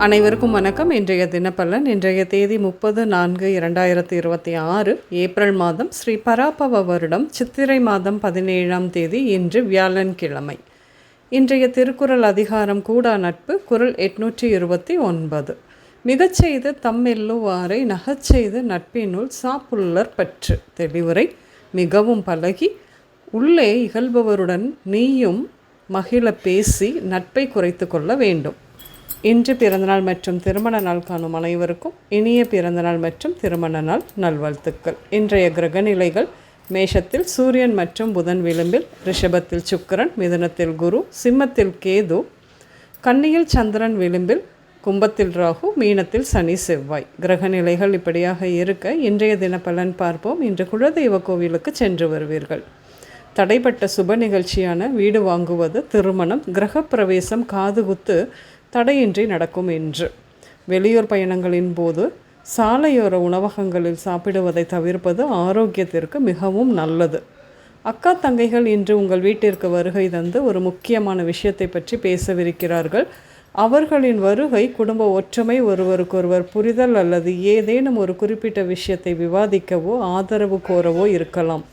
அனைவருக்கும் வணக்கம். இன்றைய தினப்பலன். இன்றைய தேதி 30/4/2026 ஏப்ரல் மாதம் ஸ்ரீ பராபவ வருடம் சித்திரை மாதம் 17ஆம் தேதி. இன்று வியாழன்கிழமை. இன்றைய திருக்குறள் அதிகாரம் கூடா நட்பு. குறள் 829. மிகச்செய்து தம்மெல்லுவாரை நகச்செய்து நட்பினுள் சாப்புள்ளர் பற்று. தெளிவுரை. மிகவும் பழகி உள்ளே இகழ்பவருடன் நீயும் மகிழ பேசி நட்பை குறைத்து கொள்ள வேண்டும். இன்று பிறந்தநாள் மற்றும் திருமண நாள் காணும் அனைவருக்கும் இனிய பிறந்தநாள் மற்றும் திருமண நாள் நல்வாழ்த்துக்கள். இன்றைய கிரக நிலைகள்: மேஷத்தில் சூரியன் மற்றும் புதன் விளிம்பில், ரிஷபத்தில் சுக்கிரன், மிதுனத்தில் குரு, சிம்மத்தில் கேது, கன்னியில் சந்திரன் விளிம்பில், கும்பத்தில் ராகு, மீனத்தில் சனி செவ்வாய். கிரக நிலைகள் இப்படியாக இருக்க இன்றைய தினப்பலன் பார்ப்போம். இன்று குலதெய்வ கோவிலுக்கு சென்று வருவீர்கள். தடைப்பட்ட சுப நிகழ்ச்சியான வீடு வாங்குவது, திருமணம், கிரகப்பிரவேசம், காதுகுத்து தடையின்றி நடக்கும். என்று வெளியூர் பயணங்களின் போது சாலையோர உணவகங்களில் சாப்பிடுவதை தவிர்ப்பது ஆரோக்கியத்திற்கு மிகவும் நல்லது. அக்கா தங்கைகள் இன்று உங்கள் வீட்டிற்கு வருகை தந்து ஒரு முக்கியமான விஷயத்தை பற்றி பேசவிருக்கிறார்கள். அவர்களின் வருகை குடும்ப ஒற்றுமை, ஒருவருக்கொருவர் புரிதல் அல்லது ஏதேனும் ஒரு குறிப்பிட்ட விஷயத்தை விவாதிக்கவோ ஆதரவு கோரவோ இருக்கலாம்.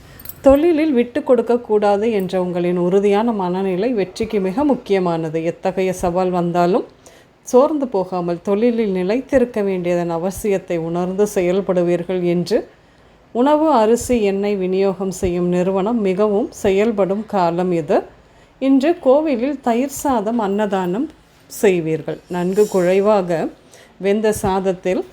தொழிலில் விட்டு கொடுக்கக்கூடாது என்ற உங்களின் உறுதியான மனநிலை வெற்றிக்கு மிக முக்கியமானது. எத்தகைய சவால் வந்தாலும் சோர்ந்து போகாமல் தொழிலில் நிலைத்திருக்க வேண்டியதன் அவசியத்தை உணர்ந்து செயல்படுவீர்கள். என்று உணவு, அரிசி, எண்ணெய் விநியோகம் செய்யும் நிறுவனம் மிகவும் செயல்படும் காலம் இது. இன்று கோவிலில் தயிர் சாதம் அன்னதானம் செய்வீர்கள். நன்கு குழைவாக வெந்த சாதத்தில்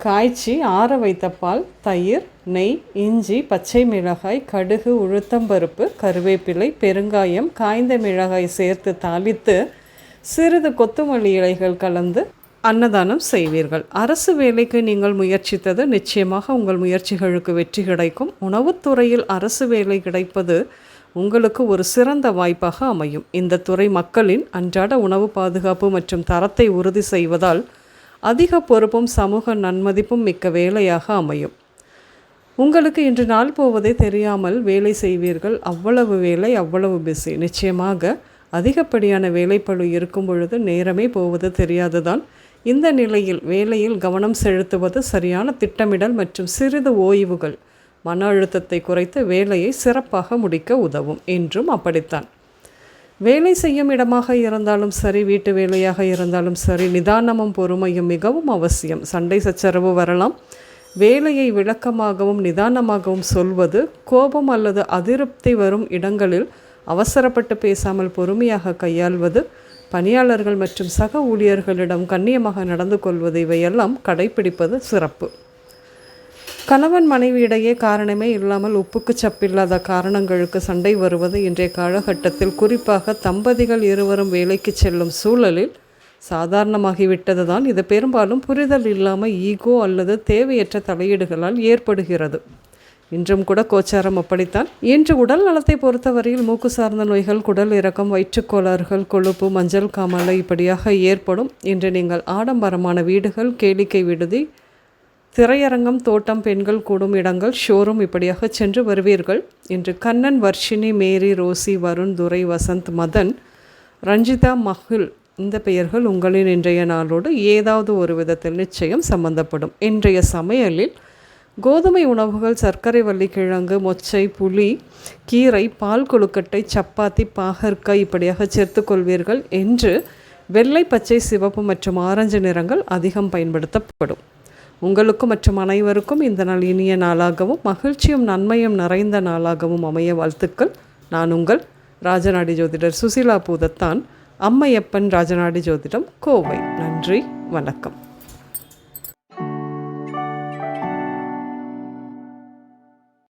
காய்ச்சி ஆற வைத்த பால், தயிர், நெய், இஞ்சி, பச்சை மிளகாய், கடுகு, உளுத்தம்பருப்பு, கருவேப்பிலை, பெருங்காயம், காய்ந்த மிளகாய் சேர்த்து தாளித்து சிறிது கொத்தமல்லி இலைகள் கலந்து அன்னதானம் செய்வீர்கள். அரசு வேலைக்கு நீங்கள் முயற்சித்தது நிச்சயமாக உங்கள் முயற்சிகளுக்கு வெற்றி கிடைக்கும். உணவுத்துறையில் அரசு வேலை கிடைப்பது உங்களுக்கு ஒரு சிறந்த வாய்ப்பாக அமையும். இந்த துறை மக்களின் அன்றாட உணவு பாதுகாப்பு மற்றும் தரத்தை உறுதி செய்வதால் அதிக பொறுப்பும் சமூக நன்மதிப்பும் மிக்க வேலையாக அமையும். உங்களுக்கு இன்று நாள் போவதே தெரியாமல் வேலை செய்வீர்கள். அவ்வளவு வேலை, அவ்வளவு பிஸி. நிச்சயமாக அதிகப்படியான வேலைப்பளு இருக்கும் பொழுது நேரமே போவது தெரியாதுதான். இந்த நிலையில் வேலையில் கவனம் செலுத்துவது, சரியான திட்டமிடல் மற்றும் சிறிது ஓய்வுகள் மன அழுத்தத்தை குறைத்து வேலையை சிறப்பாக முடிக்க உதவும். என்றும் அப்படித்தான். வேலை செய்யும் இடமாக இருந்தாலும் சரி, வீட்டு வேலையாக இருந்தாலும் சரி, நிதானமும் பொறுமையும் மிகவும் அவசியம். சண்டை சச்சரவு வரலாம். வேலையை விளக்கமாகவும் நிதானமாகவும் சொல்வது, கோபம் அல்லது அதிருப்தி வரும் இடங்களில் அவசரப்பட்டு பேசாமல் பொறுமையாக கையாள்வது, பணியாளர்கள் மற்றும் சக ஊழியர்களிடம் கண்ணியமாக நடந்து கொள்வது, இவையெல்லாம் கடைபிடிப்பது சிறப்பு. கணவன் மனைவி இடையே காரணமே இல்லாமல் உப்புக்கு சப்பில்லாத காரணங்களுக்கு சண்டை வருவது இன்றைய காலகட்டத்தில், குறிப்பாக தம்பதிகள் இருவரும் வேலைக்கு செல்லும் சூழலில் சாதாரணமாகிவிட்டது தான். இது பெரும்பாலும் புரிதல் இல்லாமல் ஈகோ அல்லது தேவையற்ற தலையீடுகளால் ஏற்படுகிறது. இன்றும் கூட கோச்சாரம் அப்படித்தான். இன்று உடல் நலத்தை பொறுத்தவரையில் மூக்கு சார்ந்த நோய்கள், குடல் இறக்கம், வயிற்றுக்கோளாறுகள், கொழுப்பு, மஞ்சள் காமாலை இப்படியாக ஏற்படும். இன்று நீங்கள் ஆடம்பரமான வீடுகள், கேளிக்கை விடுதி, திரையரங்கம், தோட்டம், பெண்கள் கூடும் இடங்கள், ஷோரூம் இப்படியாக சென்று வருவீர்கள். இன்று கண்ணன், வர்ஷினி, மேரி, ரோசி, வருண், துரை, வசந்த், மதன், ரஞ்சிதா, மகிழ் இந்த பெயர்கள் உங்களின் இன்றைய நாளோடு ஏதாவது ஒரு விதத்தில் நிச்சயம் சம்பந்தப்படும். இன்றைய சமையலில் கோதுமை உணவுகள், சர்க்கரை வள்ளிக்கிழங்கு, மொச்சை, புளி, கீரை, பால் கொழுக்கட்டை, சப்பாத்தி, பாகற்காய் இப்படியாக சேர்த்து கொள்வீர்கள். என்று வெள்ளை, பச்சை, சிவப்பு மற்றும் ஆரஞ்சு நிறங்கள் அதிகம் பயன்படுத்தப்படும். உங்களுக்கும் மற்றும் அனைவருக்கும் இந்த நாள் இனிய நாளாகவும் மகிழ்ச்சியும் நன்மையும் நிறைந்த நாளாகவும் அமைய வாழ்த்துக்கள். நான் உங்கள் ராஜநாடி ஜோதிடர் சுசிலா பூதத்தான், அம்மையப்பன் ராஜநாடி ஜோதிடம், கோவை. நன்றி, வணக்கம்.